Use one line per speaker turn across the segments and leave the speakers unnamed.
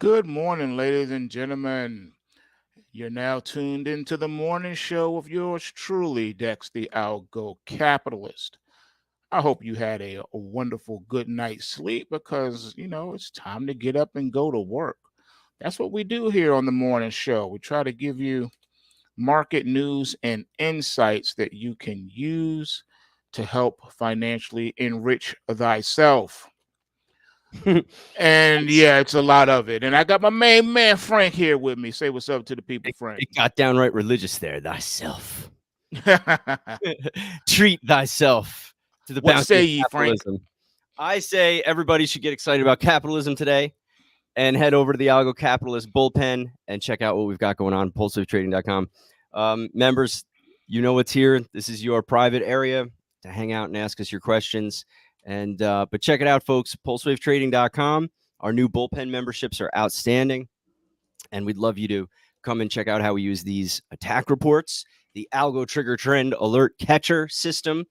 Good morning, ladies and gentlemen. You're now tuned into the morning show of yours truly, Dex the Algo Capitalist. I hope you had a wonderful good night's sleep because, it's time to get up and go to work. That's what we do here on the morning show. We try to give you market news and insights that you can use to help financially enrich thyself. And yeah, it's a lot of it. And I got my main man Frank here with me. Say what's up to the people,
It,
Frank.
it got downright religious there. Thyself. Treat thyself to the
What
bounty
say
of
ye, Frank?
capitalism. I say everybody should get excited about capitalism today and head over to the Algo Capitalist bullpen and check out what we've got going on, pulsewavestrading.com. Members, you know what's here. This is your private area to hang out and ask us your questions. And but check it out, folks. Pulsewavestrading.com. Our new bullpen memberships are outstanding, and we'd love you to come and check out how we use these attack reports, the Algo Trigger Trend Alert Catcher system,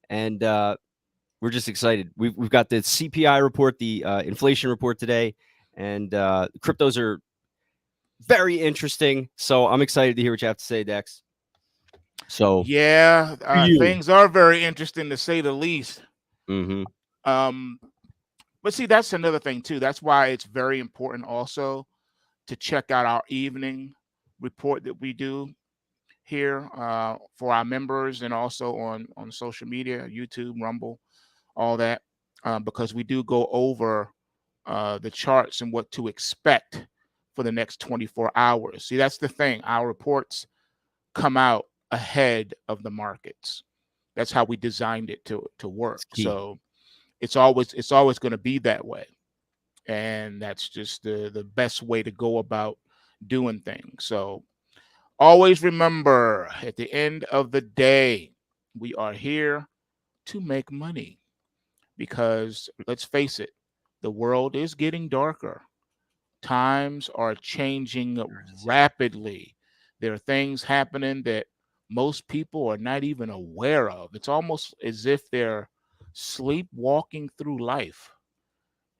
and we're just excited. We've got the CPI report, the inflation report today, and cryptos are very interesting. So I'm excited to hear what you have to say, Dex. So
Yeah,
for you.
things are very interesting to say the least.
Mm-hmm.
Um, but see, that's another thing too. That's why it's very important also to check out our evening report that we do here for our members and also on social media, YouTube, Rumble, all that, because we do go over the charts and what to expect for the next 24 hours. See, that's the thing. Our reports come out ahead of the markets. That's how we designed it to work.
It's key.
So it's always going to be that way, and that's just the best way to go about doing things. So always remember, at the end of the day, we are here to make money because let's face it, the world is getting darker. Times are changing
Sure is, yeah.
rapidly. There are things happening that most people are not even aware of. It's almost as if they're sleepwalking through life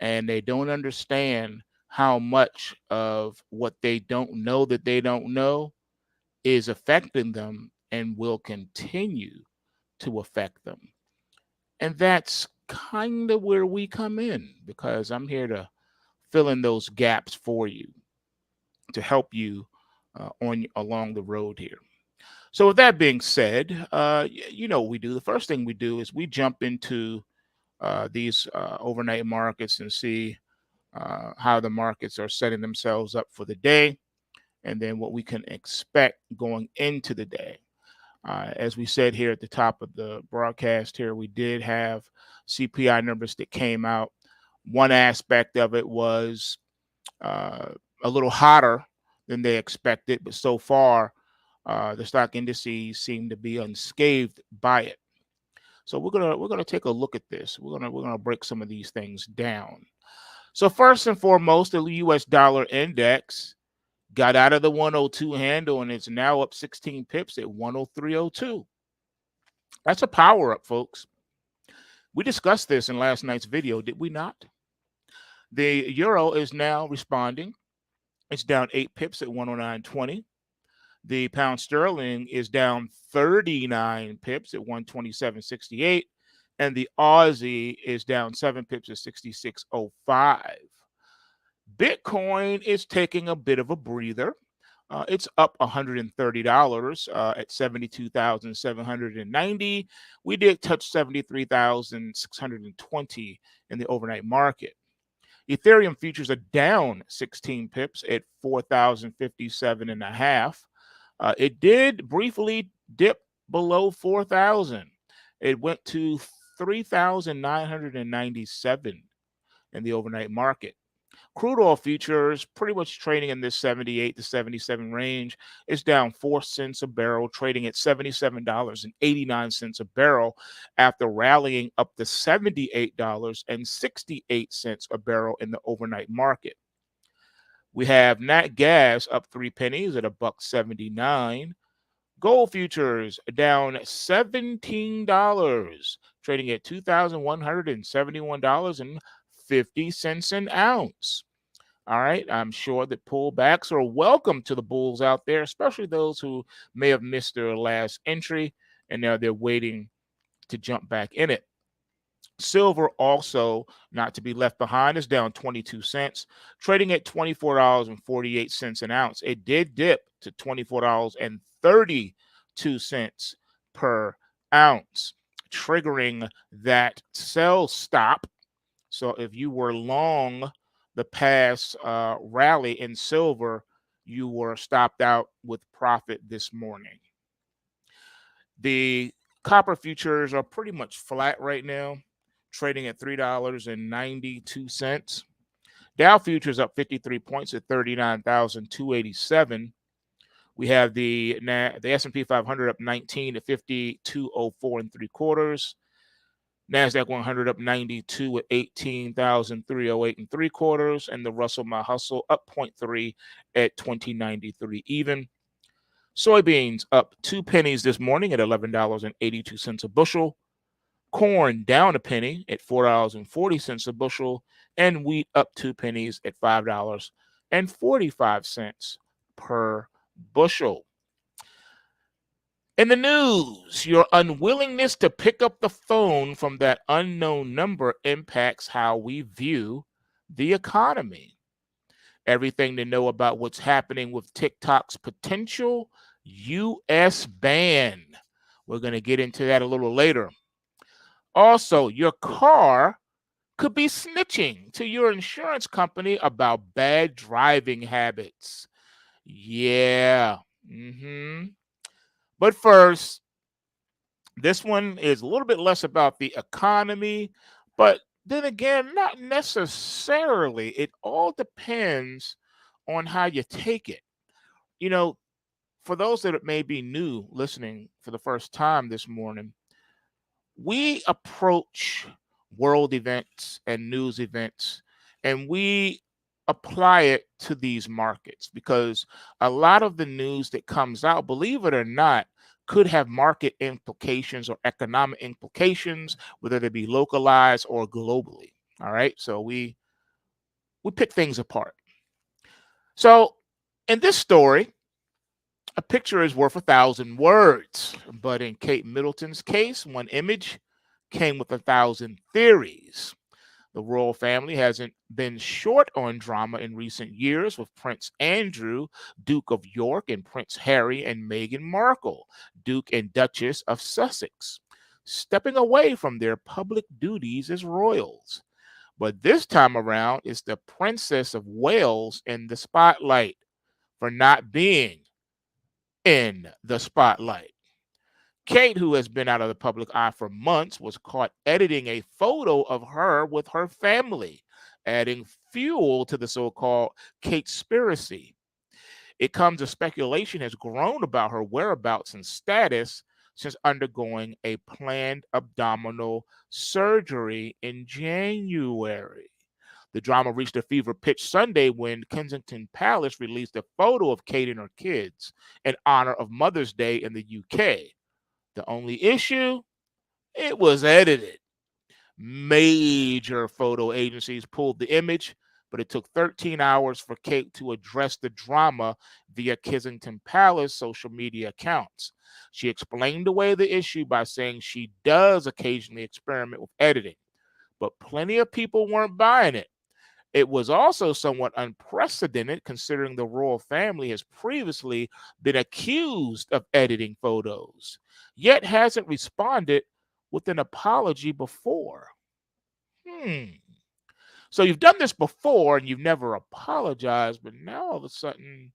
and they don't understand how much of what they don't know that they don't know is affecting them and will continue to affect them. And that's kind of where we come in because I'm here to fill in those gaps for you to help you on along the road here. So with that being said, you know what we do. The first thing we do is we jump into these overnight markets and see how the markets are setting themselves up for the day, and then what we can expect going into the day. As we said here at the top of the broadcast here, we did have CPI numbers that came out. One aspect of it was a little hotter than they expected, but so far, the stock indices seem to be unscathed by it. So we're gonna take a look at this. We're gonna break some of these things down. So first and foremost, the U.S. dollar index got out of the 102 handle and it's now up 16 pips at 103.02. That's a power up, folks. We discussed this in last night's video, did we not? The euro is now responding. It's down 8 pips at 109.20. The pound sterling is down 39 pips at 127.68. And the Aussie is down 7 pips at 66.05. Bitcoin is taking a bit of a breather. It's up $130 at 72,790. We did touch 73,620 in the overnight market. Ethereum futures are down 16 pips at 4,057 and a half. It did briefly dip below 4,000. It went to 3,997 in the overnight market. Crude oil futures pretty much trading in this 78 to 77 range. It's down 4 cents a barrel, trading at $77.89 a barrel after rallying up to $78.68 a barrel in the overnight market. We have nat gas up 3 pennies at $1.79. Gold futures down $17, trading at $2,171.50 an ounce. All right. I'm sure that pullbacks are welcome to the bulls out there, especially those who may have missed their last entry and now they're waiting to jump back in it. Silver also, not to be left behind, is down 22 cents, trading at $24.48 an ounce. It did dip to $24.32 per ounce, triggering that sell stop. So if you were long the past rally in silver, you were stopped out with profit this morning. The copper futures are pretty much flat right now, trading at $3.92. Dow futures up 53 points at 39,287. We have the S&P 500 up 19 at 5204 and three quarters. Nasdaq 100 up 92 at 18,308 and three quarters, and the Russell My Hustle up 0.3 at 2093 even. Soybeans up 2 pennies this morning at $11.82 a bushel. Corn down a penny at $4.40 a bushel, and wheat up 2 pennies at $5.45 per bushel. In the news, your unwillingness to pick up the phone from that unknown number impacts how we view the economy. Everything to know about what's happening with TikTok's potential U.S. ban. We're going to get into that a little later. Also, your car could be snitching to your insurance company about bad driving habits. Yeah. But first, this one is a little bit less about the economy, but then again, not necessarily. It all depends on how you take it. You know, for those that may be new listening for the first time this morning, we approach world events and news events and we apply it to these markets because a lot of the news that comes out, believe it or not, could have market implications or economic implications, whether they be localized or globally. All right. So we pick things apart. So in this story, a picture is worth 1,000 words, but in Kate Middleton's case, one image came with 1,000 theories. The royal family hasn't been short on drama in recent years, with Prince Andrew, Duke of York, and Prince Harry and Meghan Markle, Duke and Duchess of Sussex, stepping away from their public duties as royals. But this time around, it's the Princess of Wales in the spotlight for not being in the spotlight. Kate, who has been out of the public eye for months, was caught editing a photo of her with her family, adding fuel to the so-called Kate-spiracy. It comes as speculation has grown about her whereabouts and status since undergoing a planned abdominal surgery in January. The drama reached a fever pitch Sunday when Kensington Palace released a photo of Kate and her kids in honor of Mother's Day in the UK. The only issue, it was edited. Major photo agencies pulled the image, but it took 13 hours for Kate to address the drama via Kensington Palace social media accounts. She explained away the issue by saying she does occasionally experiment with editing, but plenty of people weren't buying it. It was also somewhat unprecedented considering the royal family has previously been accused of editing photos, yet hasn't responded with an apology before. So you've done this before and you've never apologized, but now all of a sudden,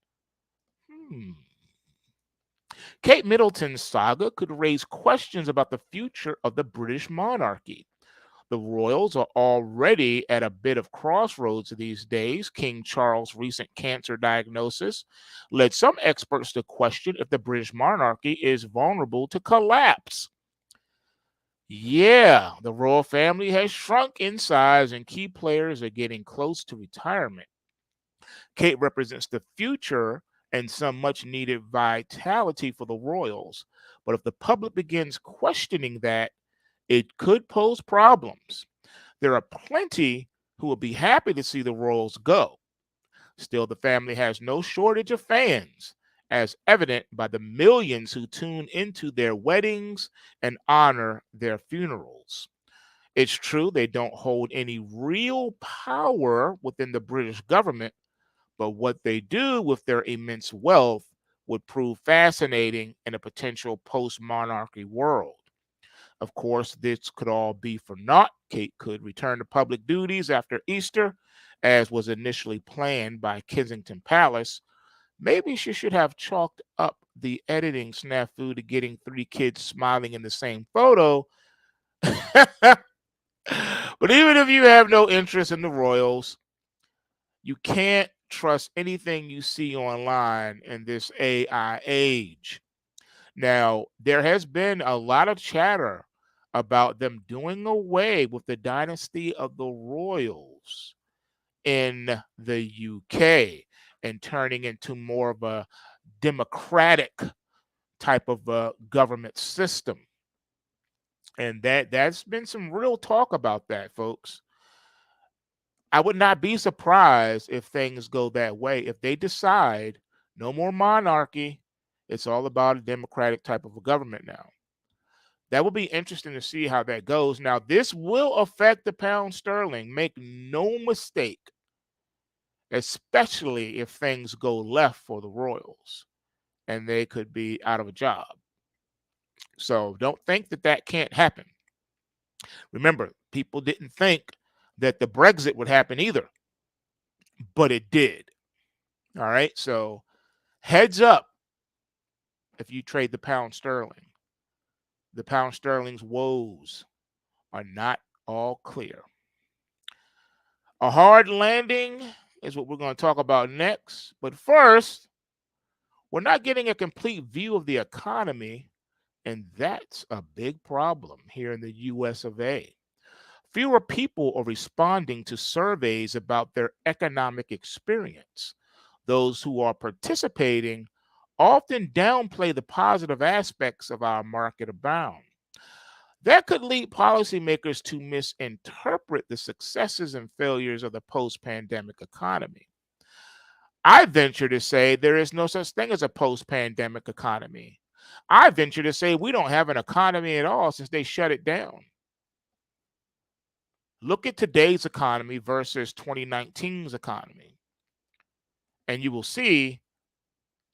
Kate Middleton's saga could raise questions about the future of the British monarchy. The royals are already at a bit of crossroads these days. King Charles' recent cancer diagnosis led some experts to question if the British monarchy is vulnerable to collapse. Yeah, the royal family has shrunk in size and key players are getting close to retirement. Kate represents the future and some much needed vitality for the royals. But if the public begins questioning that, it could pose problems. There are plenty who will be happy to see the royals go. Still, the family has no shortage of fans, as evident by the millions who tune into their weddings and honor their funerals. It's true they don't hold any real power within the British government, but what they do with their immense wealth would prove fascinating in a potential post monarchy world. Of course, this could all be for naught. Kate could return to public duties after Easter, as was initially planned by Kensington Palace. Maybe she should have chalked up the editing snafu to getting three kids smiling in the same photo. But even if you have no interest in the royals, you can't trust anything you see online in this AI age. Now, there has been a lot of chatter about them doing away with the dynasty of the royals in the UK and turning into more of a democratic type of government system. And that's been some real talk about that, folks. I would not be surprised if things go that way. If they decide no more monarchy, it's all about a democratic type of a government now. That will be interesting to see how that goes. Now, this will affect the pound sterling. Make no mistake, especially if things go left for the Royals and they could be out of a job. So don't think that that can't happen. Remember, people didn't think that the Brexit would happen either, but it did. All right. So heads up if you trade the pound sterling. The pound sterling's woes are not all clear. A hard landing is what we're going to talk about next. But first, we're not getting a complete view of the economy, and that's a big problem here in the US of A. Fewer people are responding to surveys about their economic experience. Those who are participating often downplay the positive aspects of our market abound. That could lead policymakers to misinterpret the successes and failures of the post pandemic economy. I venture to say there is no such thing as a post pandemic economy. I venture to say we don't have an economy at all since they shut it down. Look at today's economy versus 2019's economy, and you will see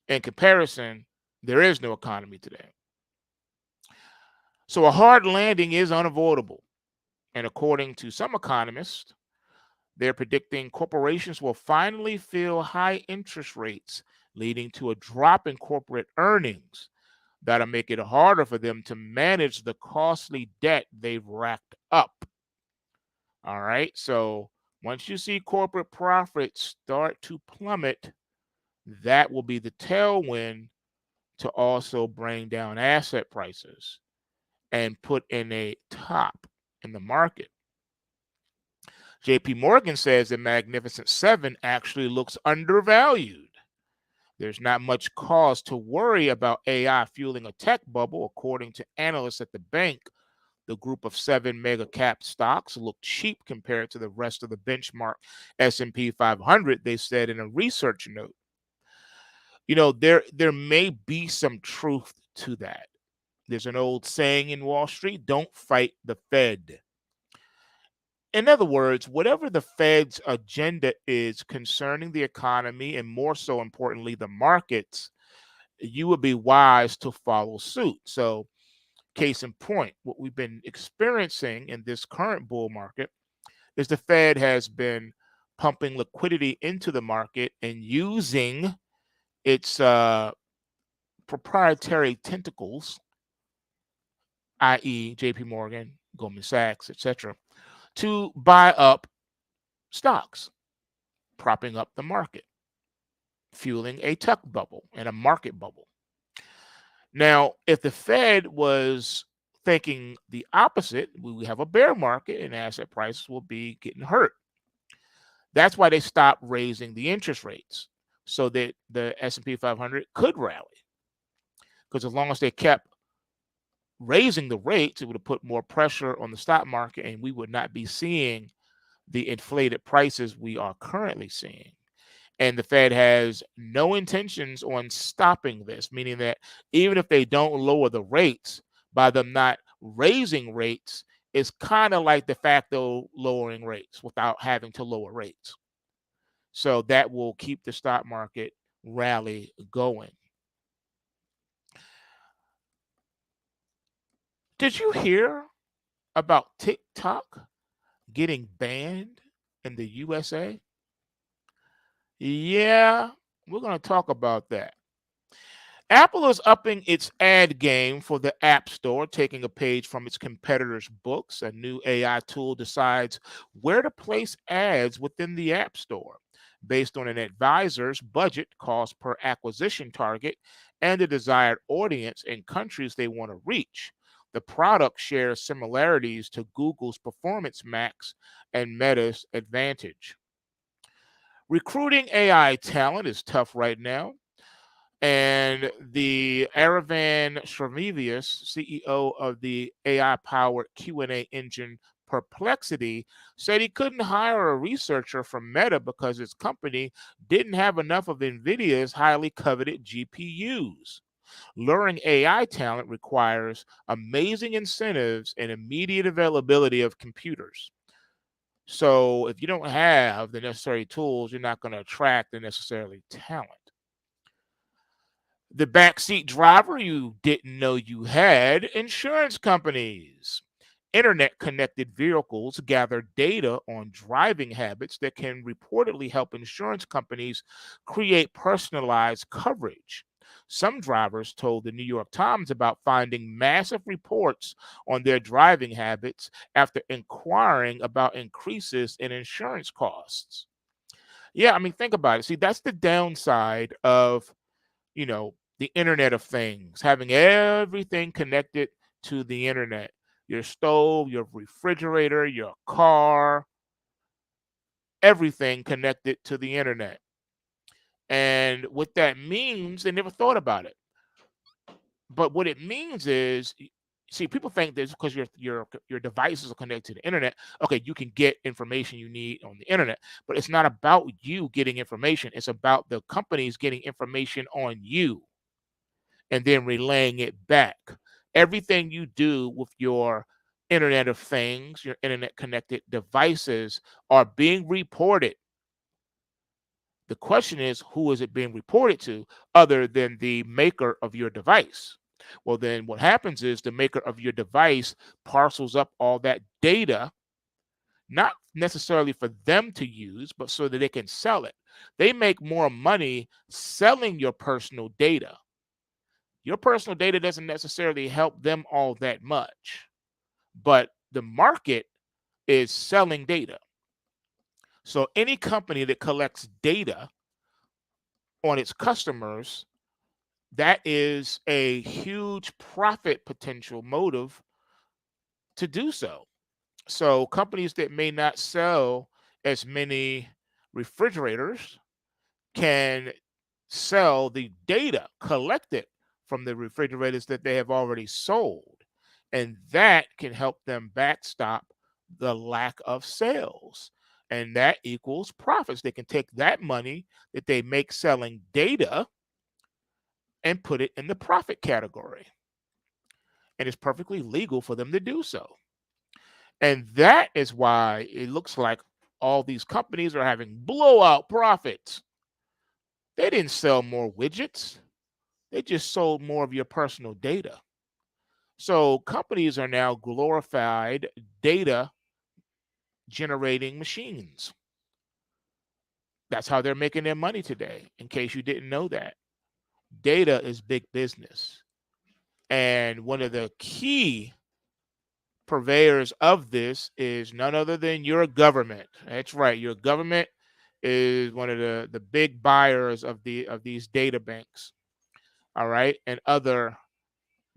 in comparison, there is no economy today. So a hard landing is unavoidable. And according to some economists, they're predicting corporations will finally feel high interest rates, leading to a drop in corporate earnings that'll make it harder for them to manage the costly debt they've racked up. All right. So once you see corporate profits start to plummet, that will be the tailwind to also bring down asset prices and put in a top in the market. JP Morgan says the Magnificent Seven actually looks undervalued. There's not much cause to worry about AI fueling a tech bubble. According to analysts at the bank, the group of seven mega cap stocks look cheap compared to the rest of the benchmark S&P 500, they said in a research note. You know, there may be some truth to that. There's an old saying in Wall Street, don't fight the Fed. In other words, whatever the Fed's agenda is concerning the economy and more so importantly, the markets, you would be wise to follow suit. So, case in point, what we've been experiencing in this current bull market is the Fed has been pumping liquidity into the market and using its proprietary tentacles, i.e., JP Morgan, Goldman Sachs, etc., to buy up stocks, propping up the market, fueling a tech bubble and a market bubble. Now, if the Fed was thinking the opposite, we have a bear market and asset prices will be getting hurt. That's why they stopped raising the interest rates so that the S&P 500 could rally. Because as long as they kept raising the rates, it would have put more pressure on the stock market and we would not be seeing the inflated prices we are currently seeing. And the Fed has no intentions on stopping this, meaning that even if they don't lower the rates, by them not raising rates, it's kind of like de facto lowering rates without having to lower rates. So that will keep the stock market rally going. Did you hear about TikTok getting banned in the USA? Yeah, we're going to talk about that. Apple is upping its ad game for the App Store, taking a page from its competitors' books. A new AI tool decides where to place ads within the App Store based on an advisor's budget, cost per acquisition target, and the desired audience and countries they want to reach. The product shares similarities to Google's Performance Max and Meta's Advantage. Recruiting AI talent is tough right now. And the Aravan Shramivius, CEO of the AI-powered Q&A engine Perplexity, said he couldn't hire a researcher from Meta because his company didn't have enough of NVIDIA's highly coveted GPUs. Luring AI talent requires amazing incentives and immediate availability of computers. So if you don't have the necessary tools, you're not going to attract the necessary talent. The backseat driver you didn't know you had, insurance companies. Internet connected vehicles gather data on driving habits that can reportedly help insurance companies create personalized coverage. Some drivers told the New York Times about finding massive reports on their driving habits after inquiring about increases in insurance costs. Yeah, I mean, think about it. See, that's the downside of the Internet of Things, having everything connected to the internet. Your stove, your refrigerator, your car, everything connected to the internet. And what that means, they never thought about it. But what it means is, see, people think that because your devices are connected to the internet, okay, you can get information you need on the internet. But it's not about you getting information. It's about the companies getting information on you and then relaying it back. Everything you do with your Internet of Things, your internet connected devices are being reported. The question is, who is it being reported to other than the maker of your device? Well, then what happens is the maker of your device parcels up all that data, not necessarily for them to use, but so that they can sell it. They make more money selling your personal data. Your personal data doesn't necessarily help them all that much, but the market is selling data. So any company that collects data on its customers, that is a huge profit potential motive to do so. So companies that may not sell as many refrigerators can sell the data collected from the refrigerators that they have already sold. And that can help them backstop the lack of sales. And that equals profits. They can take that money that they make selling data and put it in the profit category. And it's perfectly legal for them to do so. And that is why it looks like all these companies are having blowout profits. They didn't sell more widgets. They just sold more of your personal data. So companies are now glorified data generating machines. That's how they're making their money today, in case you didn't know that. Data is big business. And one of the key purveyors of this is none other than your government. That's right. Your government is one of the big buyers of these data banks. All right. And other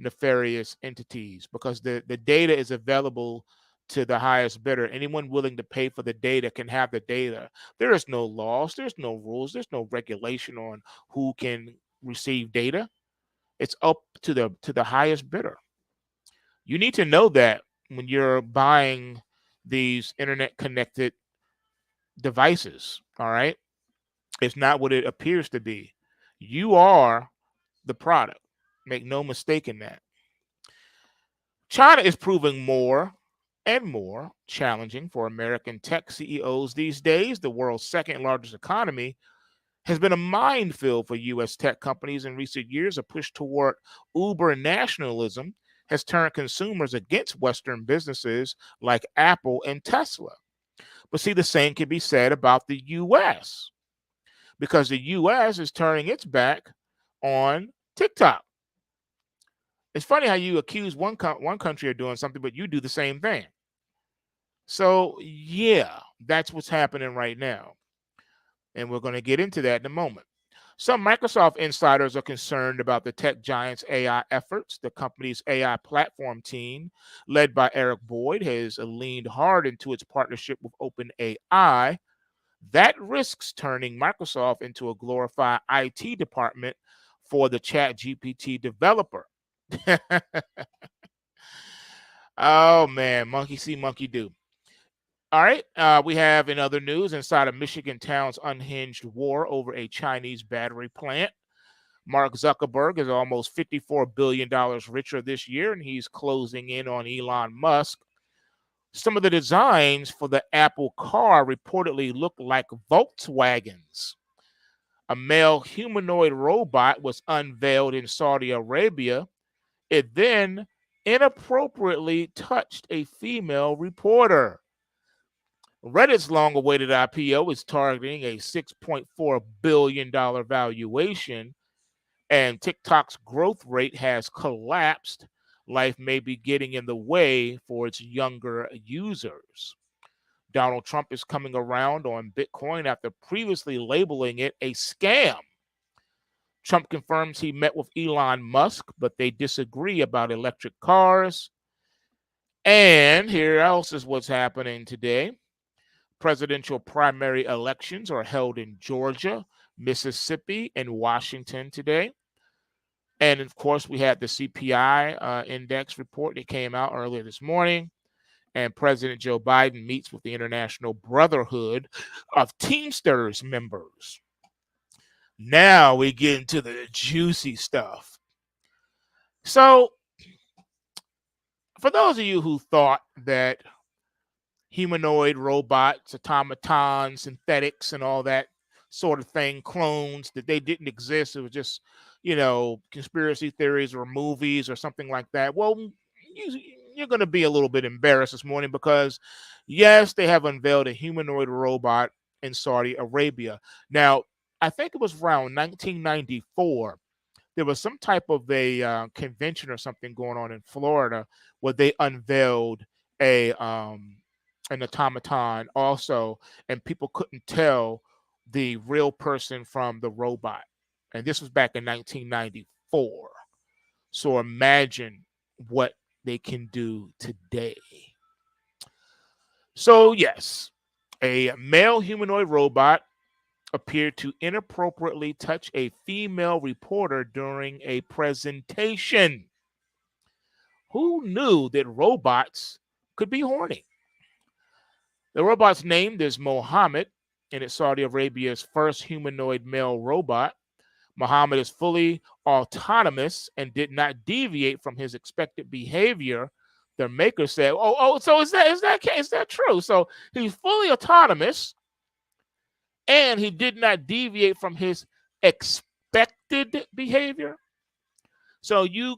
nefarious entities, because the data is available to the highest bidder. Anyone willing to pay for the data can have the data. There is no laws, there's no rules, there's no regulation on who can receive data. It's up to the highest bidder. You need to know that when you're buying these internet connected devices, all right? It's not what it appears to be. You are the product. Make no mistake in that. China is proving more and more challenging for American tech CEOs these days. The world's second largest economy has been a minefield for U.S. tech companies in recent years. A push toward Uber nationalism has turned consumers against Western businesses like Apple and Tesla. But see, the same can be said about the U.S. because the U.S. is turning its back on TikTok. It's funny how you accuse one country of doing something, but you do the same thing. So, yeah, that's what's happening right now. And we're going to get into that in a moment. Some Microsoft insiders are concerned about the tech giant's AI efforts. The company's AI platform team, led by Eric Boyd, has leaned hard into its partnership with OpenAI. That risks turning Microsoft into a glorified IT department for the ChatGPT developer. Oh man, monkey see, monkey do. All right, we have in other news inside of Michigan town's unhinged war over a Chinese battery plant. Mark Zuckerberg is almost $54 billion richer this year, and he's closing in on Elon Musk. Some of the designs for the Apple car reportedly look like Volkswagens. A male humanoid robot was unveiled in Saudi Arabia. It then inappropriately touched a female reporter. Reddit's long awaited IPO is targeting a $6.4 billion valuation, and TikTok's growth rate has collapsed. Life may be getting in the way for its younger users. Donald Trump is coming around on Bitcoin after previously labeling it a scam. Trump confirms he met with Elon Musk, but they disagree about electric cars. And here else is what's happening today. Presidential primary elections are held in Georgia, Mississippi, and Washington today. And of course, we had the CPI index report that came out earlier this morning. And President Joe Biden meets with the International Brotherhood of Teamsters members. Now we get into the juicy stuff. So, for those of you who thought that humanoid robots, automatons, synthetics, and all that sort of thing, clones, that they didn't exist, it was just, conspiracy theories or movies or something like that, well, you're going to be a little bit embarrassed this morning because, yes, they have unveiled a humanoid robot in Saudi Arabia. Now, I think it was around 1994. There was some type of a convention or something going on in Florida where they unveiled a an automaton also, and people couldn't tell the real person from the robot. And this was back in 1994. So imagine what they can do today. So, yes, a male humanoid robot appeared to inappropriately touch a female reporter during a presentation. Who knew that robots could be horny? The robot's named is Mohammed, and it's Saudi Arabia's first humanoid male robot. Mohammed is fully autonomous and did not deviate from his expected behavior. The maker said, so is that true? So he's fully autonomous and he did not deviate from his expected behavior. So you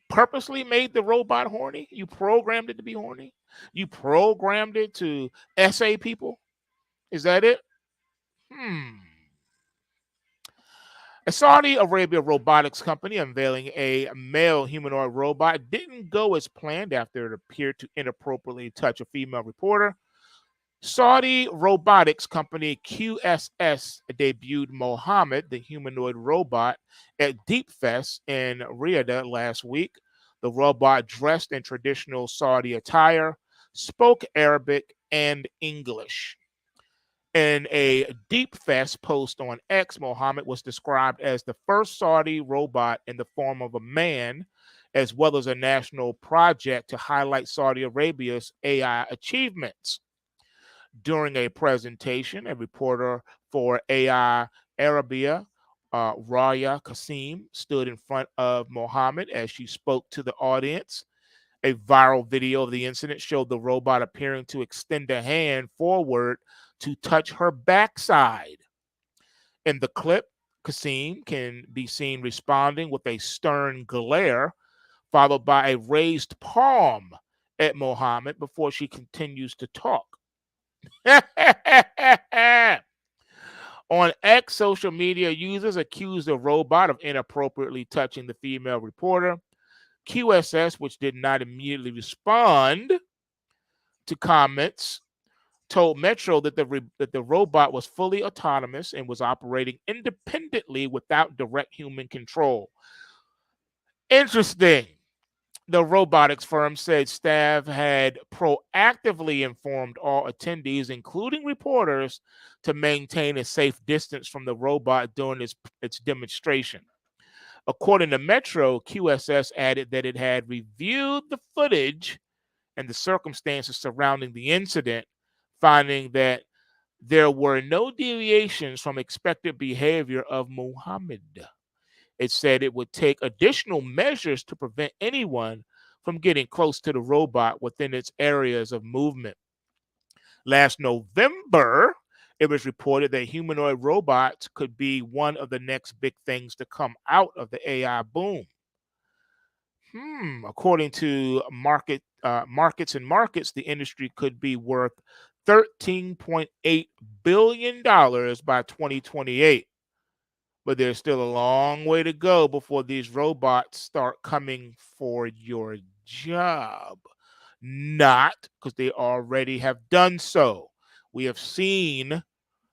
purposely made the robot horny. You programmed it to be horny. You programmed it to SA people. Is that it? A Saudi Arabia robotics company unveiling a male humanoid robot didn't go as planned after it appeared to inappropriately touch a female reporter. Saudi robotics company QSS debuted Mohammed, the humanoid robot, at Deep Fest in Riyadh last week. The robot, dressed in traditional Saudi attire, spoke Arabic and English. In a Deep Fest post on X, Mohammed was described as the first Saudi robot in the form of a man, as well as a national project to highlight Saudi Arabia's AI achievements. During a presentation, a reporter for AI Arabia, Raya Qasim stood in front of Mohammed as she spoke to the audience. A viral video of the incident showed the robot appearing to extend a hand forward to touch her backside. In the clip, Qasim can be seen responding with a stern glare, followed by a raised palm at Mohammed before she continues to talk. On X, social media users accused the robot of inappropriately touching the female reporter. QSS, which did not immediately respond to comments, told Metro that the robot was fully autonomous and was operating independently without direct human control. Interesting. The robotics firm said staff had proactively informed all attendees, including reporters, to maintain a safe distance from the robot during its demonstration. According to Metro, QSS added that it had reviewed the footage and the circumstances surrounding the incident, finding that there were no deviations from expected behavior of Muhammad. It said it would take additional measures to prevent anyone from getting close to the robot within its areas of movement. Last November, it was reported that humanoid robots could be one of the next big things to come out of the AI boom. According to markets, the industry could be worth $13.8 billion by 2028. But there's still a long way to go before these robots start coming for your job. Not because they already have done so. We have seen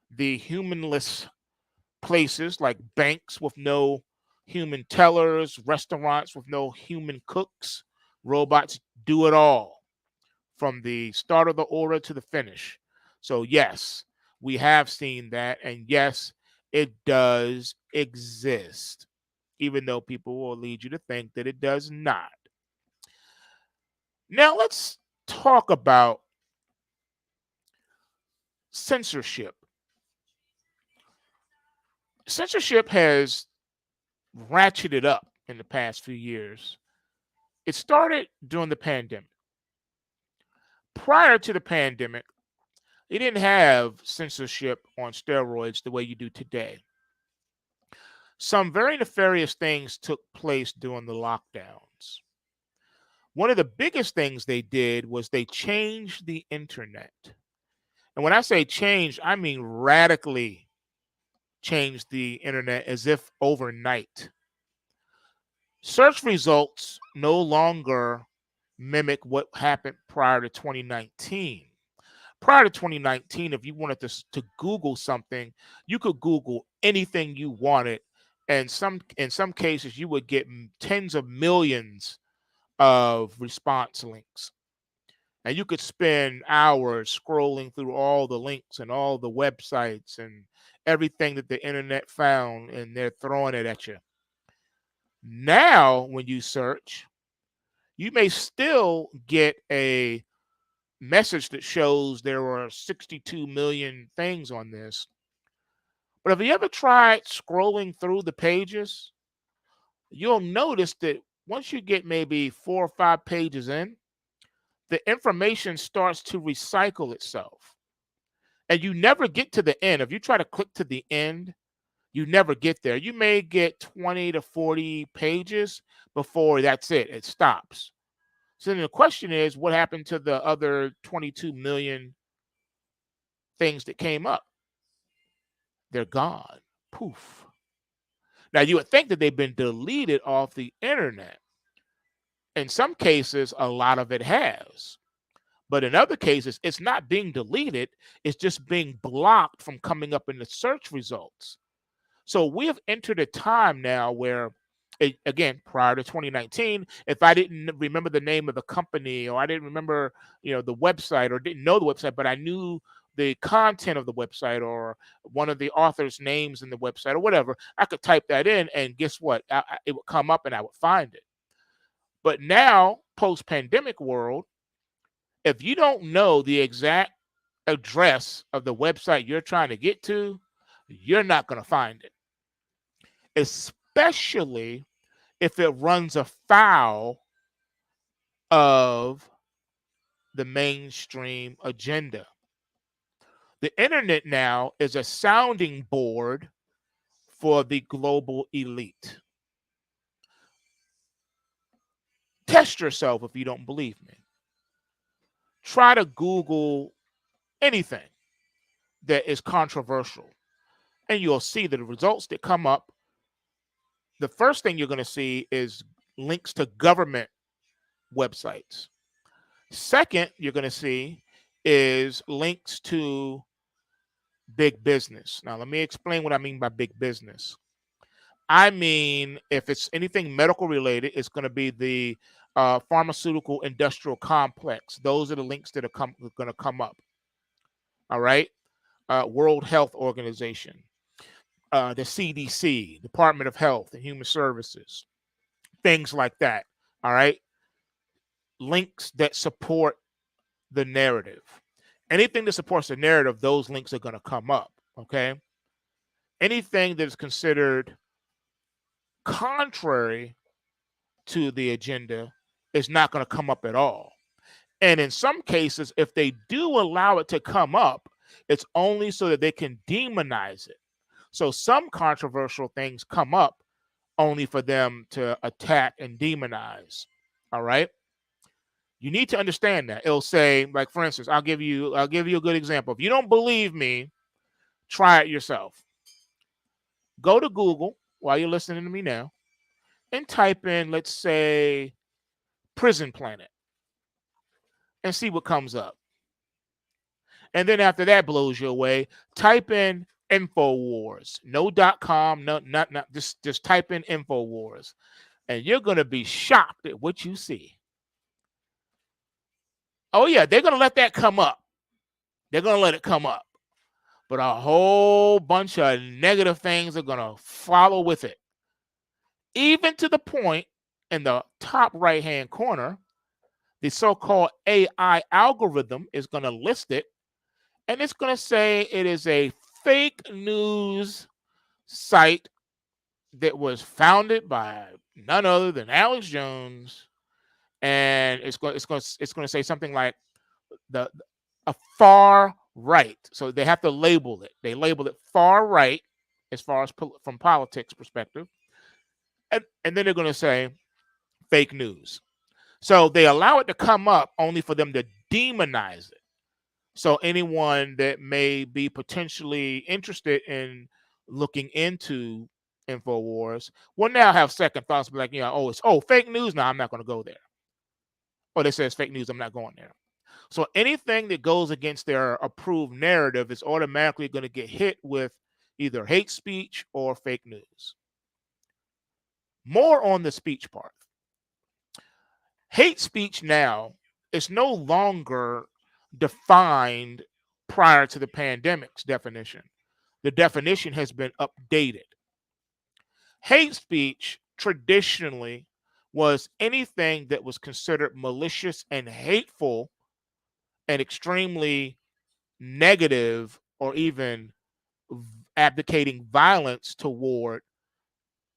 the humanless places like banks with no human tellers, restaurants with no human cooks. Robots do it all from the start of the order to the finish. So, yes, we have seen that. And yes, it does exist, even though people will lead you to think that it does not. Now, let's talk about censorship. Censorship has ratcheted up in the past few years. It started during the pandemic. Prior to the pandemic, you didn't have censorship on steroids the way you do today. Some very nefarious things took place during the lockdowns. One of the biggest things they did was they changed the internet. And when I say change, I mean radically changed the internet as if overnight. Search results no longer mimic what happened prior to 2019. Prior to 2019, if you wanted to Google something, you could Google anything you wanted. And in some cases, you would get tens of millions of response links. And you could spend hours scrolling through all the links and all the websites and everything that the internet found, and they're throwing it at you. Now, when you search, you may still get a message that shows there are 62 million things on this. But have you ever tried scrolling through the pages? You'll notice that once you get maybe 4 or 5 pages in, the information starts to recycle itself. And you never get to the end. If you try to click to the end, you never get there. You may get 20 to 40 pages before that's it. It stops. So then the question is, what happened to the other 22 million things that came up? They're gone. Poof. Now, you would think that they've been deleted off the internet. In some cases, a lot of it has. But in other cases, it's not being deleted. It's just being blocked from coming up in the search results. So we have entered a time now where, again, prior to 2019, if I didn't remember the name of the company, or I didn't remember, the website, or didn't know the website, but I knew the content of the website or one of the author's names in the website or whatever, I could type that in, and guess what? It would come up and I would find it. But now, post-pandemic world, if you don't know the exact address of the website you're trying to get to, You're not going to find it, especially if it runs afoul of the mainstream agenda. The internet now is a sounding board for the global elite. Test yourself if you don't believe me. Try to Google anything that is controversial, and you'll see that the results that come up, the first thing you're going to see is links to government websites. Second, you're going to see is links to big business. Now, let me explain what I mean by big business. I mean, if it's anything medical related, it's going to be the pharmaceutical industrial complex. Those are the links that are going to come up. All right. World Health Organization, the CDC, Department of Health and Human Services, things like that. All right. Links that support the narrative. Anything that supports the narrative, those links are going to come up. Okay. Anything that is considered contrary to the agenda is not going to come up at all. And in some cases, if they do allow it to come up, it's only so that they can demonize it. So some controversial things come up only for them to attack and demonize. All right. You need to understand that. It'll say, like, for instance, I'll give you a good example. If you don't believe me, try it yourself. Go to Google while you're listening to me now and type in, let's say, prison planet and see what comes up. And then after that blows you away, type in InfoWars. No .com, no, not just type in InfoWars. And you're going to be shocked at what you see. Oh, yeah, they're going to let that come up. They're going to let it come up. But a whole bunch of negative things are going to follow with it. Even to the point in the top right-hand corner, the so-called AI algorithm is going to list it, and it's going to say it is a fake news site that was founded by none other than Alex Jones, and it's going to say something like the a far right. So they have to label it. They label it far right as far as from politics perspective, and then they're going to say fake news. So they allow it to come up only for them to demonize it. So anyone that may be potentially interested in looking into InfoWars will now have second thoughts, be like, it's fake news. No, I'm not going to go there. Or they say it's fake news. I'm not going there. So anything that goes against their approved narrative is automatically going to get hit with either hate speech or fake news. More on the speech part. Hate speech now is no longer defined prior to the pandemic's definition. The definition has been updated. Hate speech traditionally was anything that was considered malicious and hateful and extremely negative or even advocating violence toward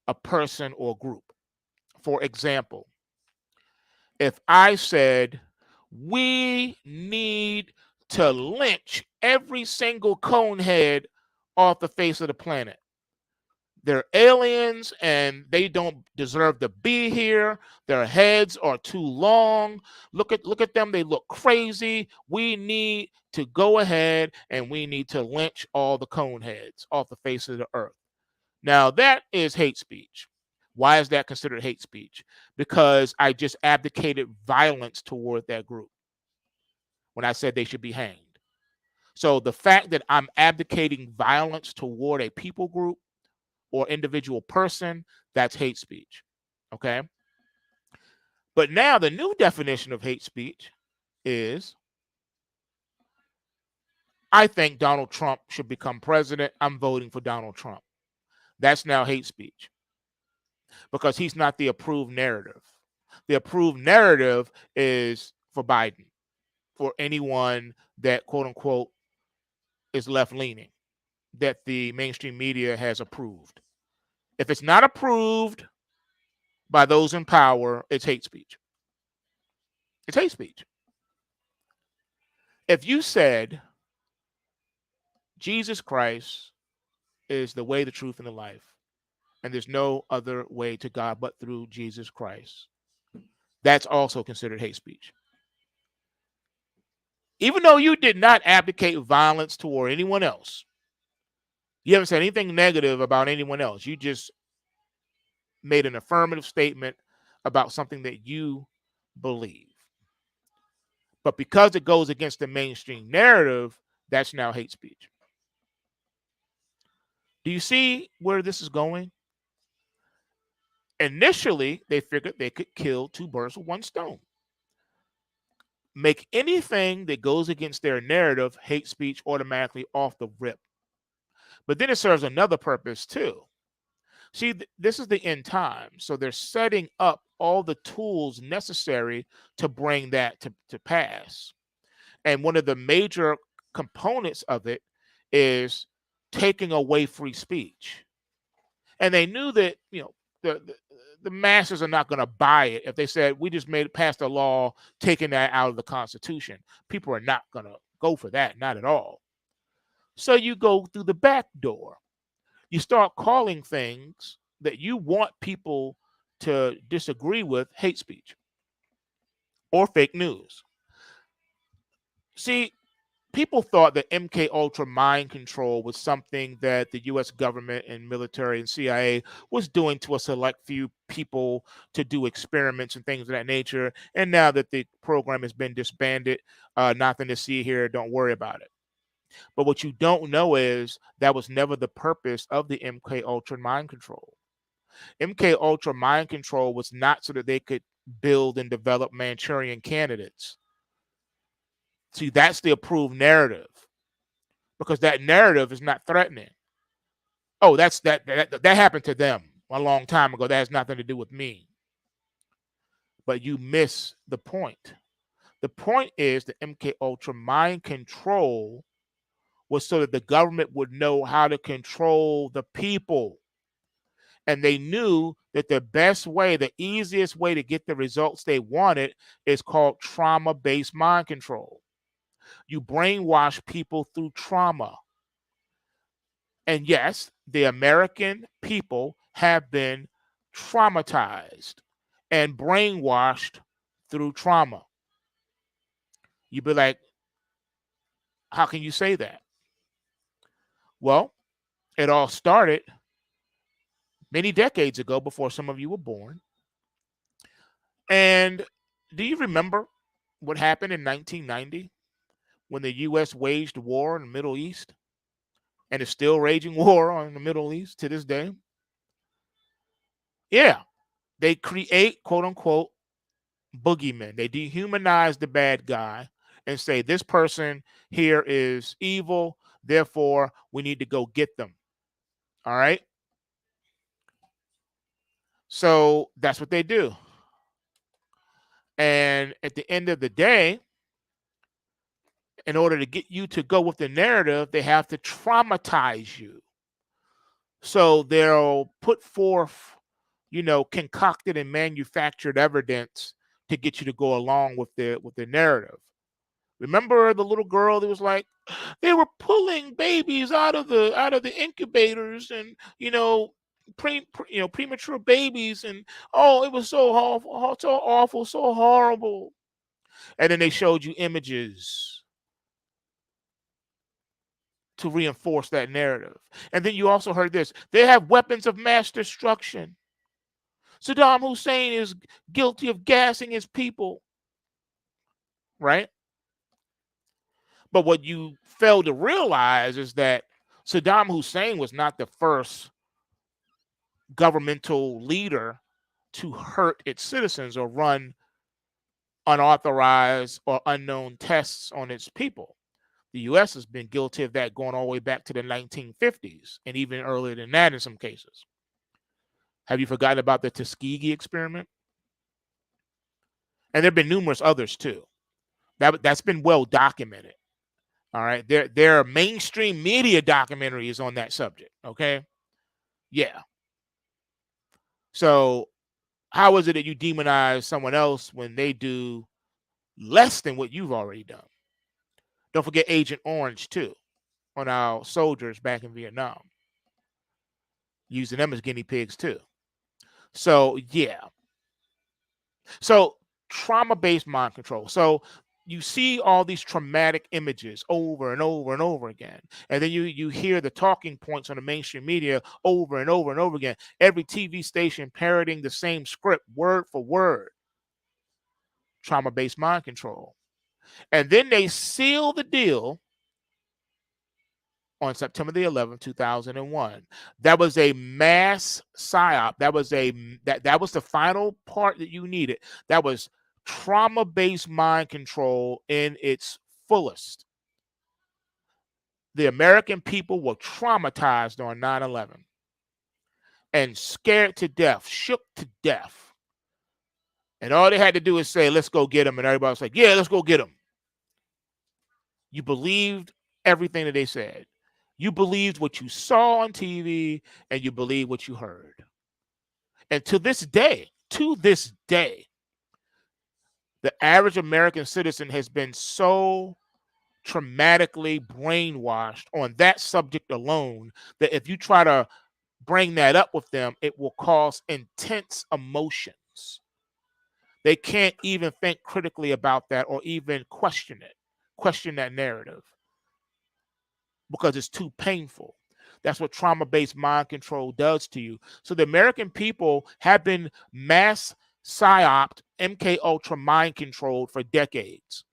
a person or group. For example, if I said, we need to lynch every single conehead off the face of the planet. They're aliens and they don't deserve to be here. Their heads are too long. Look at them. They look crazy. We need to go ahead and we need to lynch all the coneheads off the face of the earth. Now that is hate speech. Why is that considered hate speech? Because I just abdicated violence toward that group when I said they should be hanged. So the fact that I'm abdicating violence toward a people group or individual person, that's hate speech. Okay? But now the new definition of hate speech is, I think Donald Trump should become president. I'm voting for Donald Trump. That's now hate speech because he's not the approved narrative. The approved narrative is for Biden, for anyone that, quote unquote, is left leaning. that the mainstream media has approved. If it's not approved by those in power, it's hate speech. It's hate speech. If you said Jesus Christ is the way, the truth, and the life, and there's no other way to God but through Jesus Christ, that's also considered hate speech. Even though you did not advocate violence toward anyone else, you haven't said anything negative about anyone else. You just made an affirmative statement about something that you believe. But because it goes against the mainstream narrative, that's now hate speech. Do you see where this is going? Initially, they figured they could kill two birds with one stone. Make anything that goes against their narrative hate speech automatically off the rip. But then it serves another purpose too. See, this is the end time. So they're setting up all the tools necessary to bring that to pass. And one of the major components of it is taking away free speech. And they knew that, the masses are not going to buy it if they said we just passed a law taking that out of the Constitution. People are not going to go for that, not at all. So you go through the back door. You start calling things that you want people to disagree with hate speech or fake news. See, people thought that MK Ultra mind control was something that the US government and military and CIA was doing to a select few people to do experiments and things of that nature. And now that the program has been disbanded, nothing to see here, don't worry about it. But what you don't know is that was never the purpose of the MK Ultra mind control. MK Ultra mind control was not so that they could build and develop Manchurian candidates. See, that's the approved narrative, because that narrative is not threatening. Oh, that happened to them a long time ago. That has nothing to do with me. But you miss the point. The point is the MK Ultra mind control was so that the government would know how to control the people. And they knew that the best way, the easiest way to get the results they wanted is called trauma-based mind control. You brainwash people through trauma. And yes, the American people have been traumatized and brainwashed through trauma. You'd be like, how can you say that? Well, it all started many decades ago, before some of you were born. And do you remember what happened in 1990 when the U.S. waged war in the Middle East and is still raging war on the Middle East to this day? Yeah, they create, quote unquote, boogeymen. They dehumanize the bad guy and say this person here is evil, therefore we need to go get them. All right? So that's what they do. And at the end of the day, in order to get you to go with the narrative, they have to traumatize you. So they'll put forth, concocted and manufactured evidence to get you to go along with the narrative. Remember the little girl that was like, they were pulling babies out of the incubators, and premature babies, and oh, it was so awful, so horrible. And then they showed you images to reinforce that narrative. And then you also heard this: they have weapons of mass destruction. Saddam Hussein is guilty of gassing his people, right? But what you fail to realize is that Saddam Hussein was not the first governmental leader to hurt its citizens or run unauthorized or unknown tests on its people. The U.S. has been guilty of that going all the way back to the 1950s and even earlier than that in some cases. Have you forgotten about the Tuskegee experiment? And there have been numerous others too. That's been well documented. All right. There are mainstream media documentaries on that subject. Okay. Yeah. So how is it that you demonize someone else when they do less than what you've already done? Don't forget Agent Orange too, on our soldiers back in Vietnam, using them as guinea pigs too. So yeah. So trauma-based mind control. So you see all these traumatic images over and over and over again. And then you hear the talking points on the mainstream media over and over and over again. Every TV station parroting the same script, word for word. Trauma-based mind control. And then they seal the deal on September the 11th, 2001. That was a mass psyop. That was the final part that you needed. That was trauma-based mind control in its fullest. The American people were traumatized on 9/11 and scared to death, shook to death. And all they had to do is say, let's go get them. And everybody was like, yeah, let's go get them. You believed everything that they said. You believed what you saw on TV and you believed what you heard. And to this day, the average American citizen has been so traumatically brainwashed on that subject alone that if you try to bring that up with them, it will cause intense emotions. They can't even think critically about that or even question that narrative, because it's too painful. That's what trauma-based mind control does to you. So the American people have been mass psyoped, MK Ultra mind controlled for decades.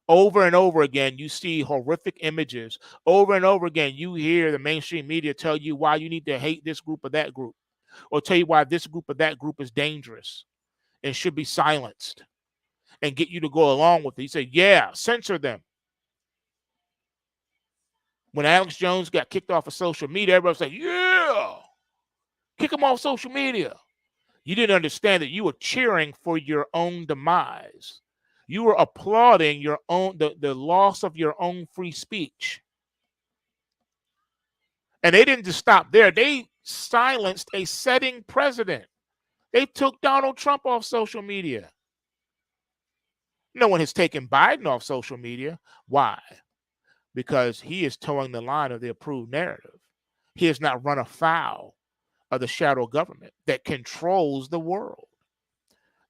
Over and over again, you see horrific images. Over and over again, you hear the mainstream media tell you why you need to hate this group or that group, or tell you why this group or that group is dangerous and should be silenced, and get you to go along with it. You say, yeah, censor them. When Alex Jones got kicked off of social media, everybody was like, yeah, kick him off social media. You didn't understand that you were cheering for your own demise. You were applauding your own the loss of your own free speech. And they didn't just stop there. They silenced a sitting president. They took Donald Trump off social media. No one has taken Biden off social media. Why? Because he is towing the line of the approved narrative. He has not run afoul of the shadow government that controls the world.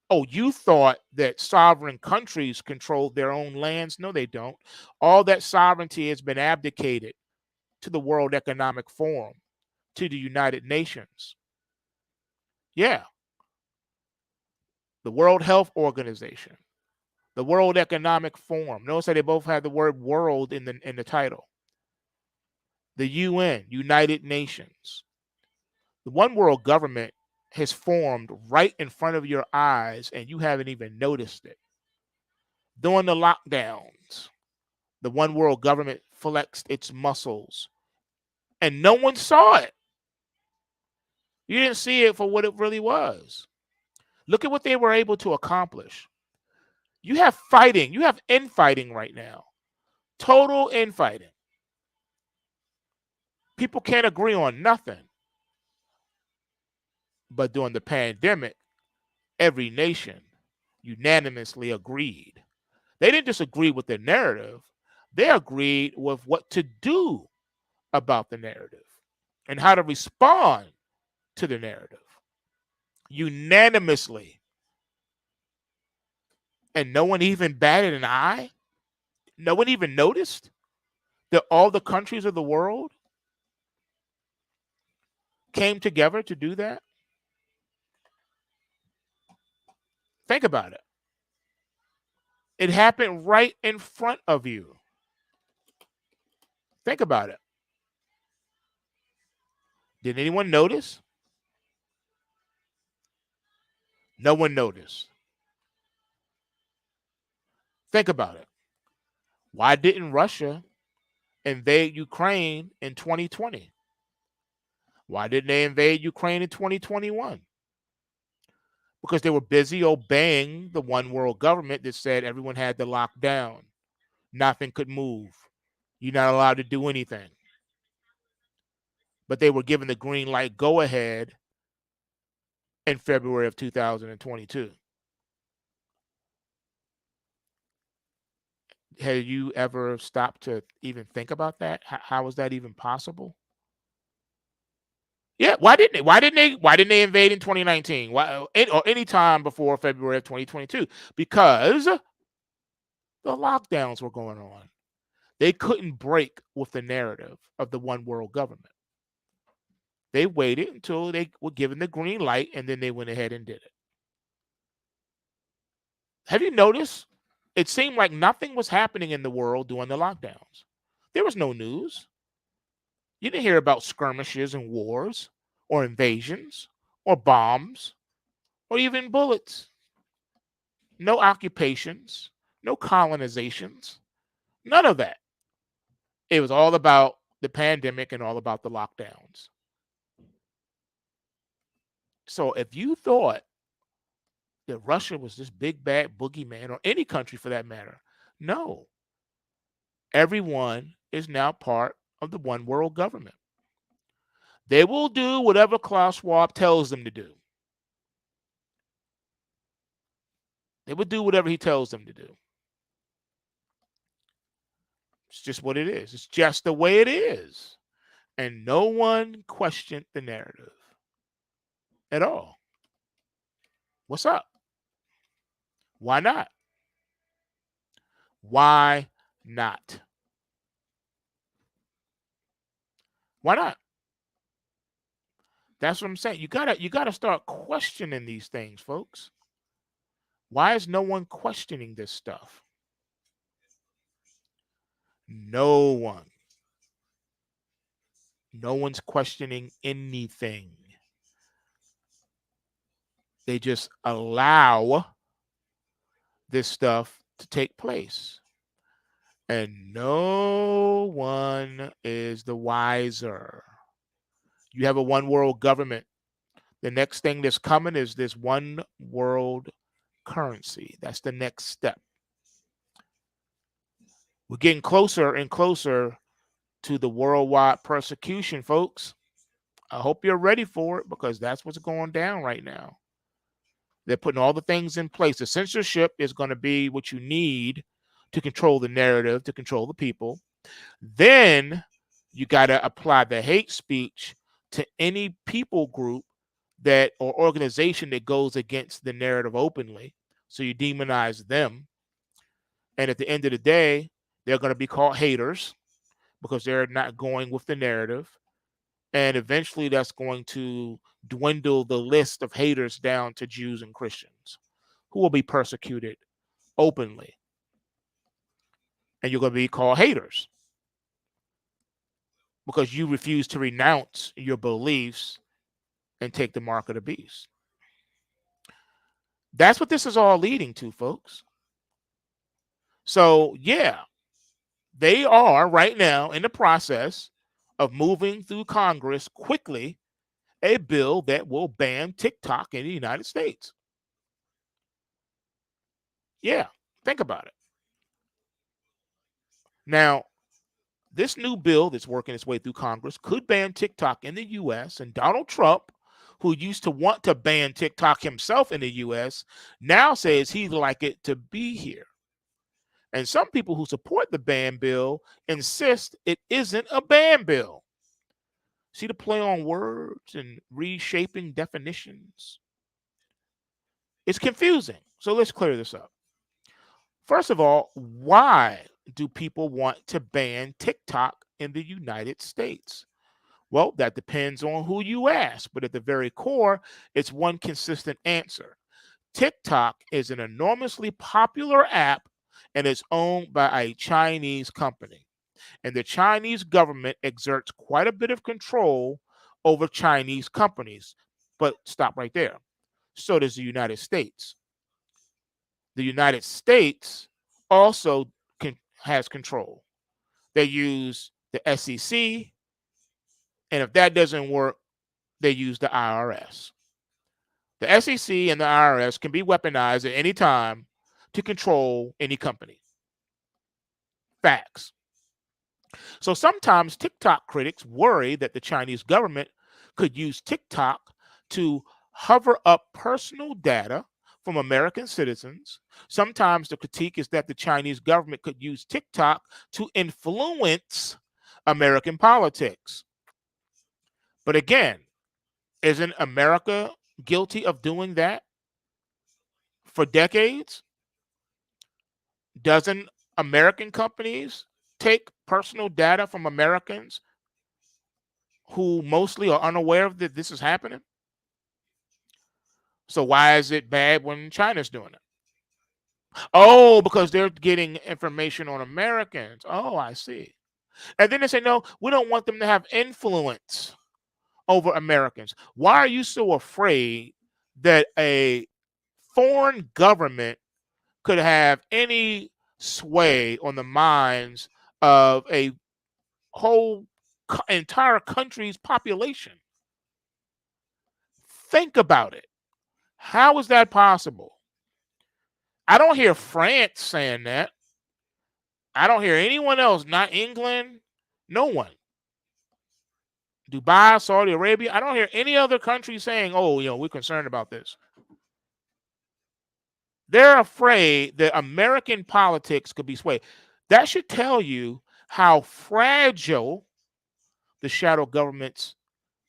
Oh, you thought that sovereign countries controlled their own lands? No, they don't. All that sovereignty has been abdicated to the World Economic Forum, to the United Nations. Yeah, the World Health Organization, the World Economic Forum. Notice that they both have the word world in the title. The UN, United Nations. The one world government has formed right in front of your eyes and you haven't even noticed it. During the lockdowns, the one world government flexed its muscles and no one saw it. You didn't see it for what it really was. Look at what they were able to accomplish. You have infighting right now. Total infighting. People can't agree on nothing. But during the pandemic, every nation unanimously agreed. They didn't just agree with the narrative, they agreed with what to do about the narrative and how to respond to the narrative unanimously. And no one even batted an eye. No one even noticed that all the countries of the world came together to do that. Think about it. It happened right in front of you. Think about it. Did anyone notice? No one noticed. Think about it. Why didn't Russia invade Ukraine in 2020? Why didn't they invade Ukraine in 2021? Because they were busy obeying the one world government that said everyone had to lock down. Nothing could move. You're not allowed to do anything. But they were given the green light go ahead in February of 2022. Have you ever stopped to even think about that? How is that even possible? Yeah, why didn't they? Why didn't they invade in 2019? Why or any time before February of 2022? Because the lockdowns were going on. They couldn't break with the narrative of the one world government. They waited until they were given the green light and then they went ahead and did it. Have you noticed? It seemed like nothing was happening in the world during the lockdowns. There was no news. You didn't hear about skirmishes and wars or invasions or bombs or even bullets. No occupations, no colonizations, none of that. It was all about the pandemic and all about the lockdowns. So if you thought that Russia was this big bad boogeyman, or any country for that matter, no. Everyone is now part of the one world government. They will do whatever Klaus Schwab tells them to do. They will do whatever he tells them to do. It's just what it is. It's just the way it is. And no one questioned the narrative at all. What's up? Why not? Why not? Why not? That's what I'm saying. You gotta start questioning these things, folks. Why is no one questioning this stuff? No one. No one's questioning anything. They just allow this stuff to take place. And no one is the wiser. You have a one world government. The next thing that's coming is this one world currency. That's the next step. We're getting closer and closer to the worldwide persecution, folks. I hope you're ready for it because that's what's going down right now. They're putting all the things in place. The censorship is going to be what you need to control the narrative, to control the people. Then you got to apply the hate speech to any people group that or organization that goes against the narrative openly. So you demonize them. And at the end of the day, they're going to be called haters because they're not going with the narrative. And eventually that's going to dwindle the list of haters down to Jews and Christians who will be persecuted openly. And you're going to be called haters because you refuse to renounce your beliefs and take the mark of the beast. That's what this is all leading to, folks. So, yeah, they are right now in the process of moving through Congress quickly a bill that will ban TikTok in the United States. Yeah, think about it. Now, this new bill that's working its way through Congress could ban TikTok in the US, and Donald Trump, who used to want to ban TikTok himself in the US, now says he'd like it to be here. And some people who support the ban bill insist it isn't a ban bill. See the play on words and reshaping definitions? It's confusing. So let's clear this up. First of all, why do people want to ban TikTok in the United States? Well, that depends on who you ask, but at the very core, it's one consistent answer. TikTok is an enormously popular app and is owned by a Chinese company. And the Chinese government exerts quite a bit of control over Chinese companies. But stop right there. So does the United States. The United States also has control. They use the SEC, and if that doesn't work, they use the IRS. The SEC and the IRS can be weaponized at any time to control any company. Facts. So sometimes TikTok critics worry that the Chinese government could use TikTok to hover up personal data from American citizens. Sometimes the critique is that the Chinese government could use TikTok to influence American politics. But again, isn't America guilty of doing that for decades? Doesn't American companies take personal data from Americans who mostly are unaware of that this is happening? So why is it bad when China's doing it? Oh, because they're getting information on Americans. Oh, I see. And then they say, no, we don't want them to have influence over Americans. Why are you so afraid that a foreign government could have any sway on the minds of a whole entire country's population? Think about it. How is that possible? I don't hear France saying that. I don't hear anyone else, not England, no one. Dubai, Saudi Arabia, I don't hear any other country saying, oh, we're concerned about this. They're afraid that American politics could be swayed. That should tell you how fragile the shadow government's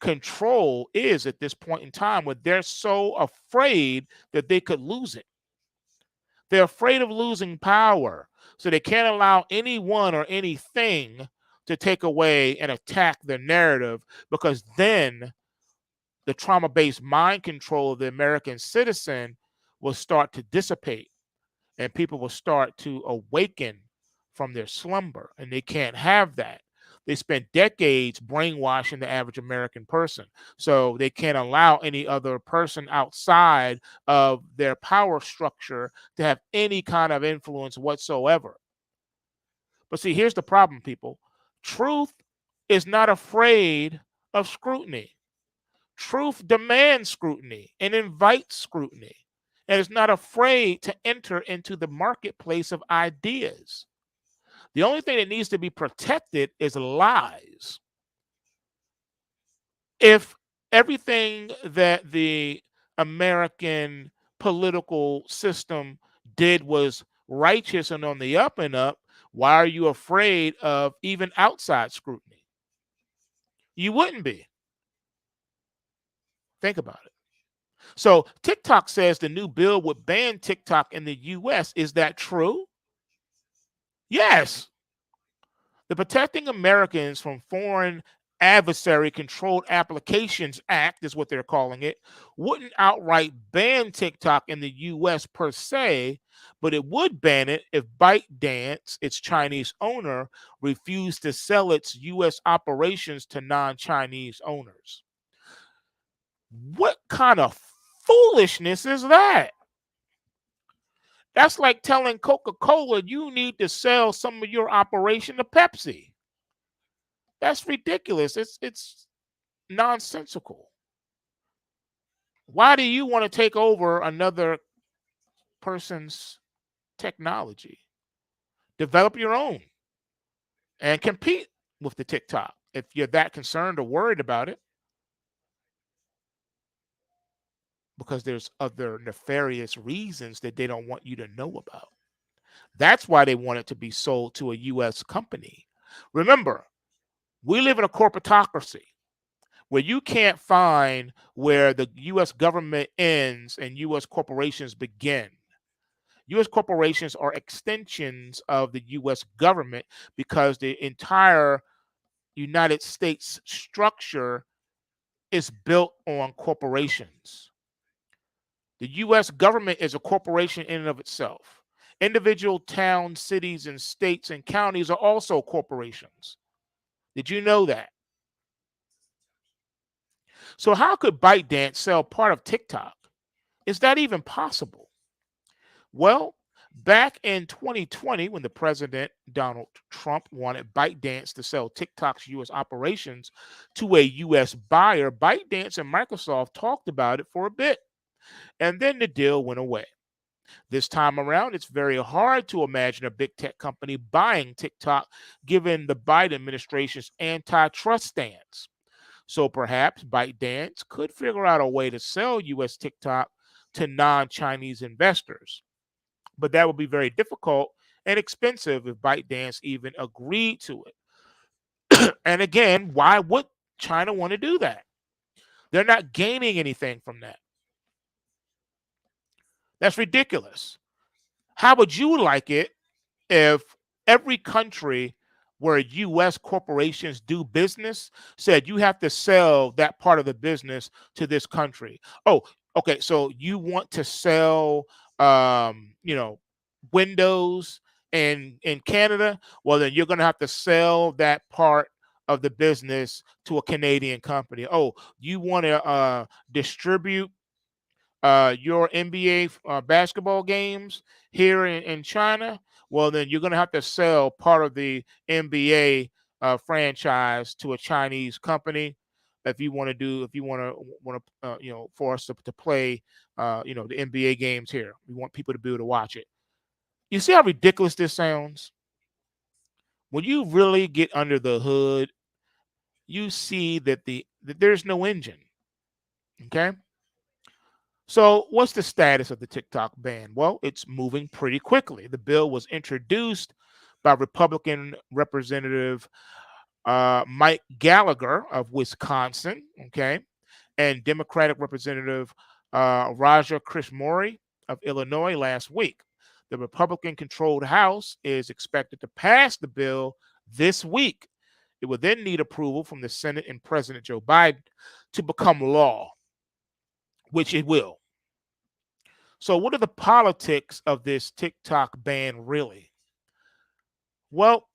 control is at this point in time, where they're so afraid that they could lose it. They're afraid of losing power, so they can't allow anyone or anything to take away and attack their narrative, because then the trauma-based mind control of the American citizen will start to dissipate, and people will start to awaken from their slumber, and they can't have that. They spent decades brainwashing the average American person, so they can't allow any other person outside of their power structure to have any kind of influence whatsoever. But see, here's the problem, people. Truth is not afraid of scrutiny. Truth demands scrutiny and invites scrutiny, and is not afraid to enter into the marketplace of ideas. The only thing that needs to be protected is lies. If everything that the American political system did was righteous and on the up and up, why are you afraid of even outside scrutiny? You wouldn't be. Think about it. So TikTok says the new bill would ban TikTok in the US. Is that true? Yes. The Protecting Americans from Foreign Adversary Controlled Applications Act is what they're calling it. Wouldn't outright ban TikTok in the US per se, but it would ban it if ByteDance, its Chinese owner, refused to sell its US operations to non-Chinese owners. What kind of foolishness is that? That's like telling Coca-Cola you need to sell some of your operation to Pepsi. That's ridiculous. It's nonsensical. Why do you want to take over another person's technology? Develop your own and compete with the TikTok if you're that concerned or worried about it, because there's other nefarious reasons that they don't want you to know about. That's why they want it to be sold to a U.S. company. Remember, we live in a corporatocracy where you can't find where the U.S. government ends and U.S. corporations begin. U.S. corporations are extensions of the U.S. government, because the entire United States structure is built on corporations. The U.S. government is a corporation in and of itself. Individual towns, cities, and states and counties are also corporations. Did you know that? So how could ByteDance sell part of TikTok? Is that even possible? Well, back in 2020, when the president, Donald Trump, wanted ByteDance to sell TikTok's U.S. operations to a U.S. buyer, ByteDance and Microsoft talked about it for a bit, and then the deal went away. This time around, it's very hard to imagine a big tech company buying TikTok given the Biden administration's antitrust stance. So perhaps ByteDance could figure out a way to sell US TikTok to non Chinese investors. But that would be very difficult and expensive if ByteDance even agreed to it. And again, why would China want to do that? They're not gaining anything from that. That's ridiculous. How would you like it if every country where US corporations do business said you have to sell that part of the business to this country? Oh, okay. So you want to sell, you know, windows in Canada? Well, then you're going to have to sell that part of the business to a Canadian company. Oh, you want to distribute your NBA basketball games here in China, well, then you're going to have to sell part of the NBA franchise to a Chinese company if you want to, for us to play, the NBA games here. We want people to be able to watch it. You see how ridiculous this sounds? When you really get under the hood, you see that there's no engine. Okay. So, what's the status of the TikTok ban? Well, it's moving pretty quickly. The bill was introduced by Republican Representative Mike Gallagher of Wisconsin, okay, and Democratic Representative Raja Krishmori of Illinois last week. The Republican controlled House is expected to pass the bill this week. It will then need approval from the Senate and President Joe Biden to become law, which it will. So, what are the politics of this TikTok ban really? Well,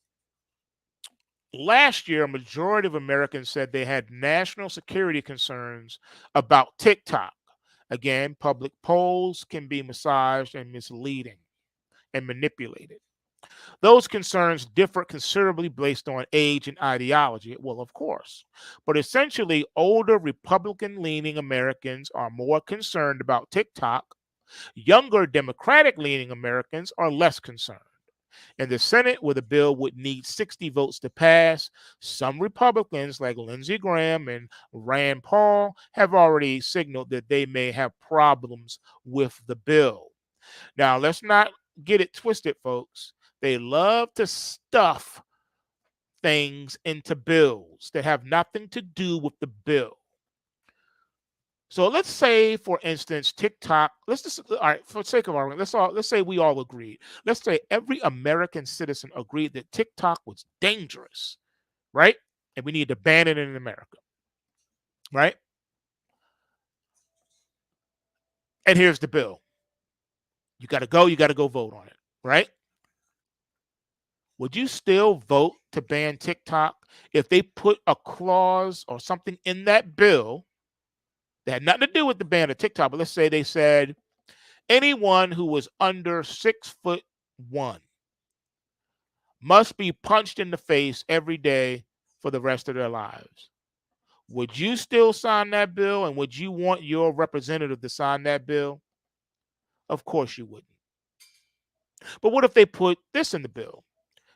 last year, a majority of Americans said they had national security concerns about TikTok. Again, public polls can be massaged and misleading and manipulated. Those concerns differ considerably based on age and ideology. Well, of course. But essentially, older Republican leaning Americans are more concerned about TikTok. Younger Democratic leaning Americans are less concerned. In the Senate, where the bill would need 60 votes to pass, some Republicans like Lindsey Graham and Rand Paul have already signaled that they may have problems with the bill. Now, let's not get it twisted, folks. They love to stuff things into bills that have nothing to do with the bill. So let's say, for instance, TikTok. Let's just all right for the sake of argument. Let's say we all agreed. Let's say every American citizen agreed that TikTok was dangerous, right? And we need to ban it in America, right? And here's the bill. You got to go. You got to go vote on it, right? Would you still vote to ban TikTok if they put a clause or something in that bill that had nothing to do with the ban of TikTok? But let's say they said anyone who was under 6'1" must be punched in the face every day for the rest of their lives. Would you still sign that bill? And would you want your representative to sign that bill? Of course you wouldn't. But what if they put this in the bill?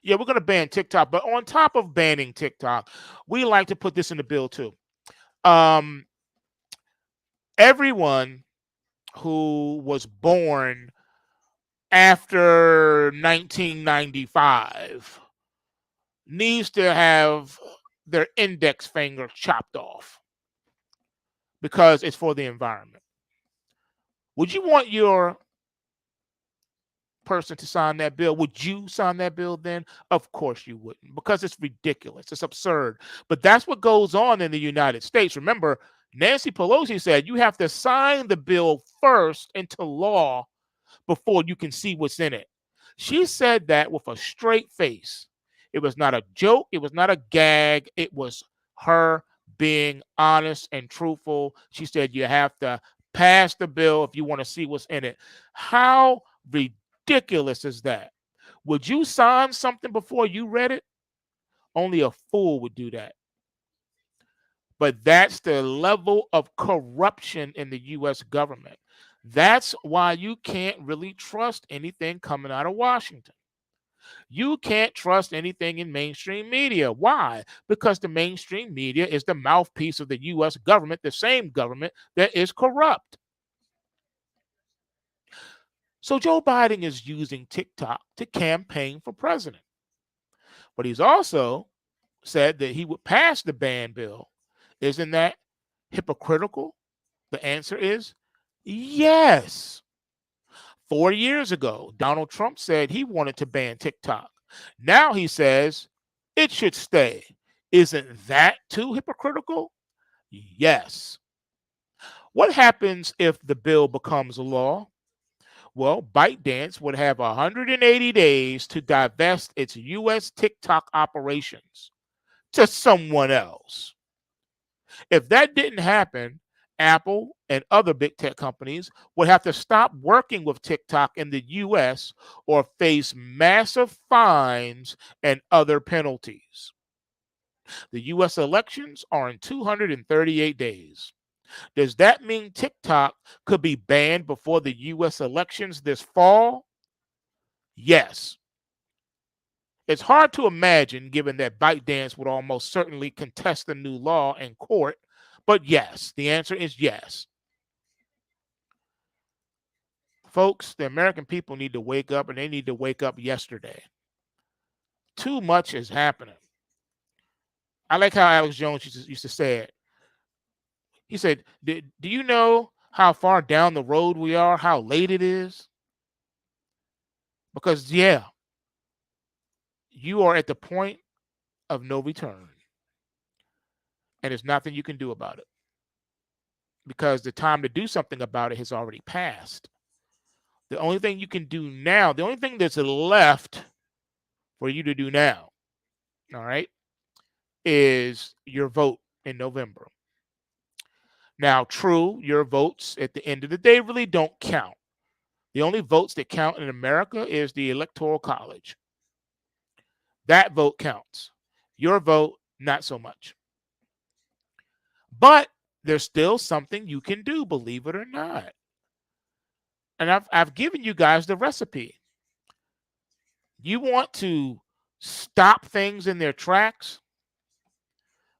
Yeah, we're going to ban TikTok, but on top of banning TikTok, we like to put this in the bill too. Um, Everyone who was born after 1995 needs to have their index finger chopped off because it's for the environment. Would you want your person to sign that bill? Would you sign that bill then? Of course you wouldn't, because it's ridiculous. It's absurd. But that's what goes on in the United States. Remember, Nancy Pelosi said you have to sign the bill first into law before you can see what's in it. She said that with a straight face. It was not a joke. It was not a gag. It was her being honest and truthful. She said you have to pass the bill if you want to see what's in it. How ridiculous is that? Would you sign something before you read it? Only a fool would do that. But that's the level of corruption in the U.S. government. That's why you can't really trust anything coming out of Washington. You can't trust anything in mainstream media. Why? Because the mainstream media is the mouthpiece of the U.S. government, the same government that is corrupt. So Joe Biden is using TikTok to campaign for president. But he's also said that he would pass the ban bill. Isn't that hypocritical? The answer is yes. 4 years ago, Donald Trump said he wanted to ban TikTok. Now he says it should stay. Isn't that too hypocritical? Yes. What happens if the bill becomes a law? Well, ByteDance would have 180 days to divest its U.S. TikTok operations to someone else. If that didn't happen, Apple and other big tech companies would have to stop working with TikTok in the US or face massive fines and other penalties. The US elections are in 238 days. Does that mean TikTok could be banned before the US elections this fall? Yes. It's hard to imagine given that ByteDance would almost certainly contest the new law in court, but yes, the answer is yes. Folks, the American people need to wake up, and they need to wake up yesterday. Too much is happening. I like how Alex Jones used to say it. He said, do you know how far down the road we are, how late it is? Because, yeah, you are at the point of no return, and there's nothing you can do about it because the time to do something about it has already passed. The only thing you can do now, the only thing that's left for you to do now, all right, is your vote in November. Now, true, your votes at the end of the day really don't count. The only votes that count in America is the Electoral College. That vote counts. Your vote, not so much. But there's still something you can do, believe it or not. And I've given you guys the recipe. You want to stop things in their tracks?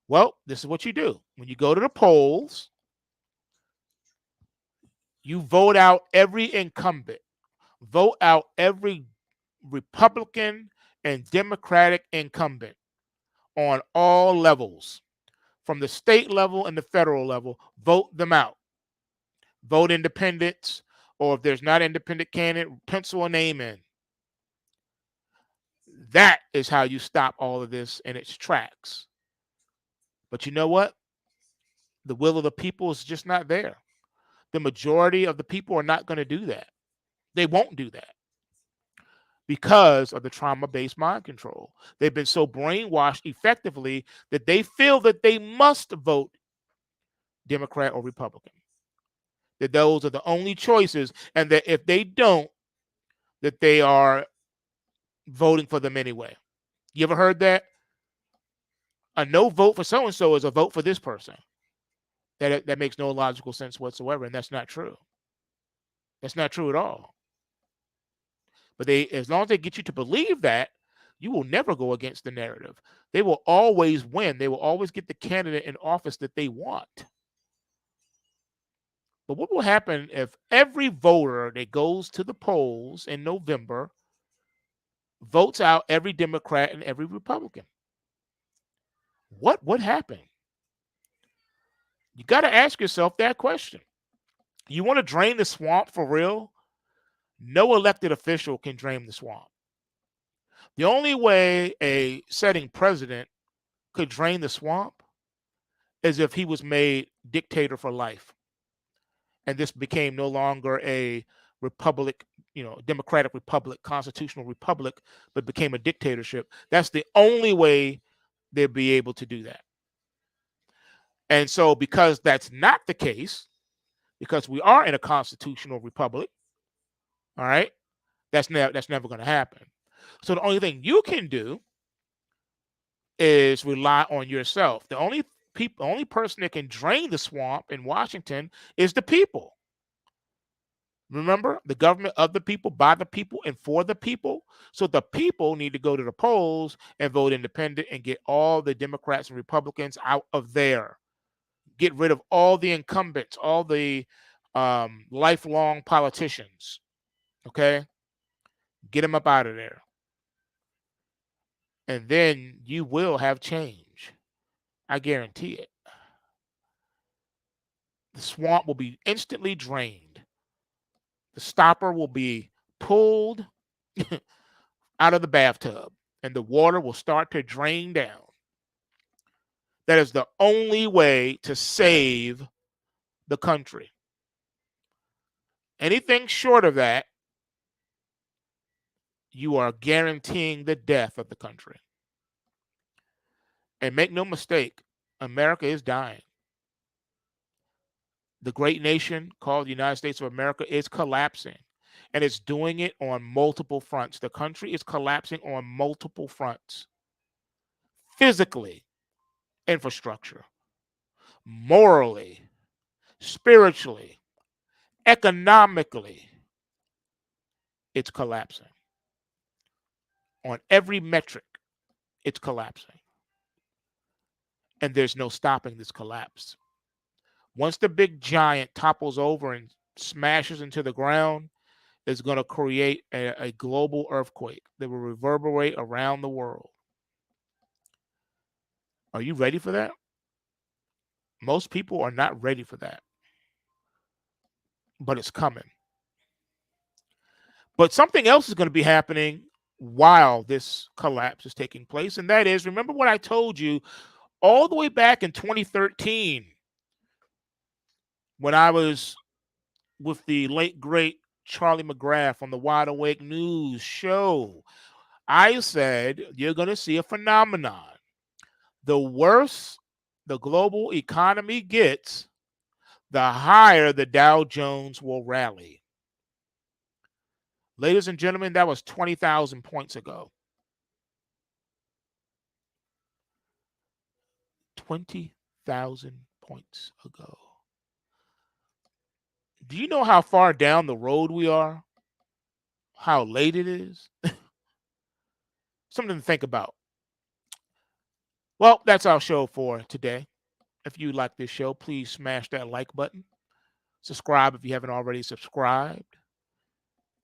Well, this is what you do. When you go to the polls, you vote out every incumbent, vote out every Republican and Democratic incumbent on all levels, from the state level and the federal level. Vote them out. Vote independents, or if there's not an independent candidate, pencil a name in. That is how you stop all of this in its tracks. But you know what? The will of the people is just not there. The majority of the people are not going to do that. They won't do that because of the trauma-based mind control. They've been so brainwashed effectively that they feel that they must vote Democrat or Republican. That those are the only choices, and that if they don't, that they are voting for them anyway. You ever heard that? A no vote for so-and-so is a vote for this person. That makes no logical sense whatsoever, and that's not true. That's not true at all. But as long as they get you to believe that, you will never go against the narrative. They will always win. They will always get the candidate in office that they want. But what will happen if every voter that goes to the polls in November votes out every Democrat and every Republican? What would happen? You got to ask yourself that question. You want to drain the swamp for real? No elected official can drain the swamp. The only way a sitting president could drain the swamp is if he was made dictator for life. And this became no longer a republic, democratic republic, constitutional republic, but became a dictatorship. That's the only way they'll be able to do that. And so, because that's not the case, because we are in a constitutional republic, all right, that's never going to happen. So the only thing you can do is rely on yourself. The only person that can drain the swamp in Washington is the people. Remember, the government of the people, by the people, and for the people. So the people need to go to the polls and vote independent and get all the Democrats and Republicans out of there. Get rid of all the incumbents, all the lifelong politicians. Okay? Get them up out of there. And then you will have change. I guarantee it. The swamp will be instantly drained. The stopper will be pulled out of the bathtub, and the water will start to drain down. That is the only way to save the country. Anything short of that, you are guaranteeing the death of the country. And make no mistake, America is dying. The great nation called the United States of America is collapsing, and it's doing it on multiple fronts. The country is collapsing on multiple fronts: physically, infrastructure; morally, spiritually, economically. It's collapsing. On every metric, it's collapsing. And there's no stopping this collapse. Once the big giant topples over and smashes into the ground, it's going to create a global earthquake that will reverberate around the world. Are you ready for that? Most people are not ready for that, but it's coming. But something else is going to be happening while this collapse is taking place, and that is, remember what I told you all the way back in 2013 when I was with the late, great Charlie McGrath on the Wide Awake News show. I said, you're going to see a phenomenon. The worse the global economy gets, the higher the Dow Jones will rally. Ladies and gentlemen, that was 20,000 points ago. 20,000 points ago. Do you know how far down the road we are? How late it is? Something to think about. Well, that's our show for today. If you like this show, please smash that like button. Subscribe if you haven't already subscribed.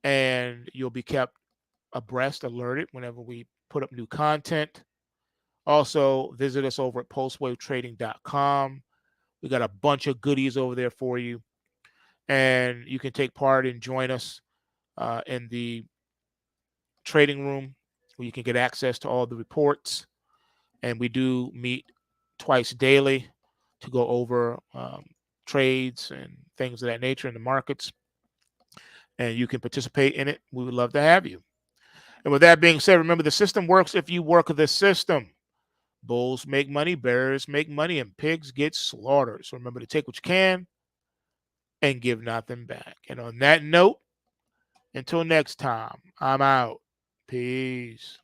And you'll be kept abreast, alerted whenever we put up new content. Also, visit us over at pulsewavetrading.com. We got a bunch of goodies over there for you. And you can take part and join us in the trading room where you can get access to all the reports. And we do meet twice daily to go over trades and things of that nature in the markets. And you can participate in it. We would love to have you. And with that being said, remember, the system works if you work the system. Bulls make money, bears make money, and pigs get slaughtered. So remember to take what you can and give nothing back. And on that note, until next time, I'm out. Peace.